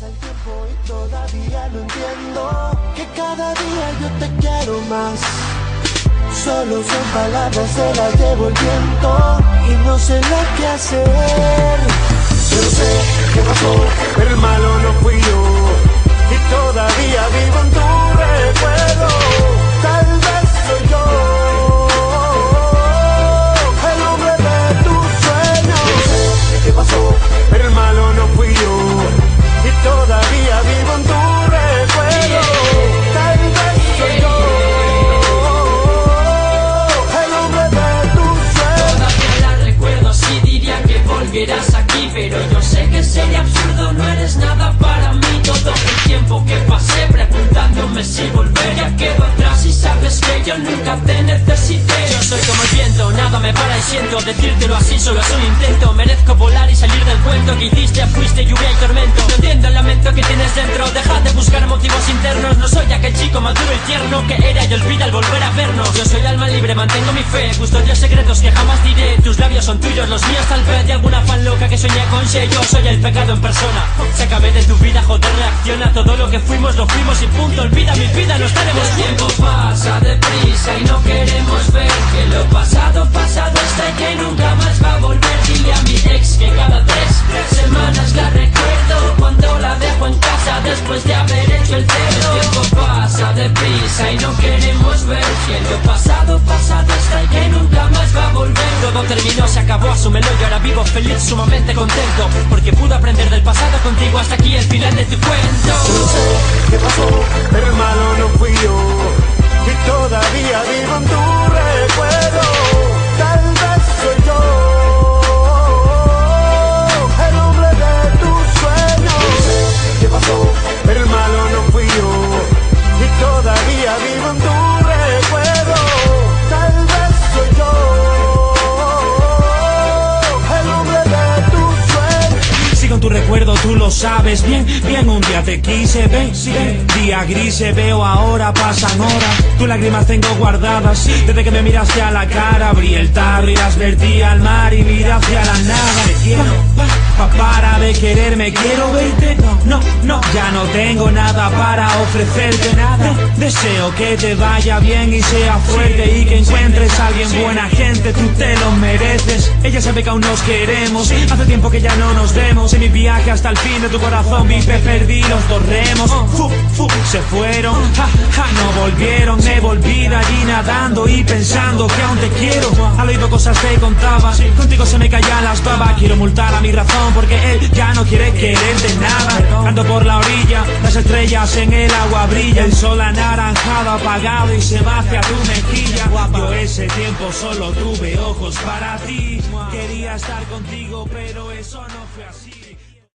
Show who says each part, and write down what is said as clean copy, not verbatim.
Speaker 1: Pasa el tiempo y todavía no entiendo que cada día yo te quiero más. Solo son palabras, se las llevo el viento y no sé lo que hacer. Yo no sé qué pasó, pero el malo no fui yo y todavía vivo en tu recuerdo. Tal vez soy yo el hombre de tus sueños. Yo no sé qué pasó, pero el malo no fui yo y todavía vivo en tu recuerdo. Tal vez soy yo el hombre de tus sueños.
Speaker 2: Todavía la recuerdo, sí diría que volvieras aquí, pero yo sé que sería absurdo, no eres nada para mí. Todo el tiempo que pasé preguntándome si volver, ya quedo atrás y sabes que yo nunca te necesité. Yo soy como el viento, nada me para y siento decírtelo así, solo es un intento. Merezco volar y salir del cuento que hiciste, fuiste lluvia y tormento. No entiendo el lamento que tienes dentro, deja de buscar motivos internos. No soy aquel chico maduro y tierno que era y olvida al volver a vernos. Yo soy alma libre, mantengo mi fe, custodio secretos que jamás diré. Tus labios son tuyos, los míos tal vez, de alguna fan loca que soñé con ser. Yo soy el pecado en persona, sácame de tu vida, joder, reacciona. Todo lo que fuimos lo fuimos y punto, olvida mi vida, no estaremos. El tiempo pasa deprisa y no queremos ver que lo pasado, pasado está y que nunca más va a volver. Dile a mi ex que cada tres semanas la recuerdo cuando la dejo en casa después de haber hecho el cero. El tiempo pasa deprisa y no queremos ver que lo pasado, pasado está y que nunca más va a volver. Todo terminó, se acabó, asúmelo y ahora vivo feliz, sumamente contento, porque pude aprender del pasado contigo. Hasta aquí el final de tu cuento.
Speaker 1: Yo no sé qué pasó, pero el malo no fui yo y todavía vivo en tu recuerdo. Tal vez soy yo el hombre de tus sueños. Yo no sé qué pasó, pero el malo no fui yo y todavía vivo en tu recuerdo. Tal vez soy yo el hombre de tus sueños.
Speaker 3: Sigo en tu recuerdo, tú lo sabes bien, bien. Un día te quise, ven, día gris se veo, ahora pasan horas. Tus lágrimas tengo guardadas, desde que me miraste a la cara. Abrí el tarro y las vertí al mar y miré hacia la nada. Te quiero, para de quererme, quiero verte. No, no, ya no tengo nada para ofrecerte, nada. Deseo que te vaya bien y sea fuerte y que encuentres a alguien buena gente, tú te lo mereces. Ella sabe que aún nos queremos, hace tiempo que ya no nos vemos. En mi viaje hasta el fin de tu corazón vi, perdí los dos remos. Se fueron, no volvieron. Me volví de allí nadando y pensando que aún te quiero. Al oído cosas te contaba, contigo se me caían las babas. Quiero multar a mi razón porque él ya no quiere quererte nada. Ando por la orilla, las estrellas en el agua brillan. El sol anaranjado apagado y se va hacia tu mejilla. Yo ese tiempo solo tuve ojos para ti. Quería estar contigo pero eso no fue así.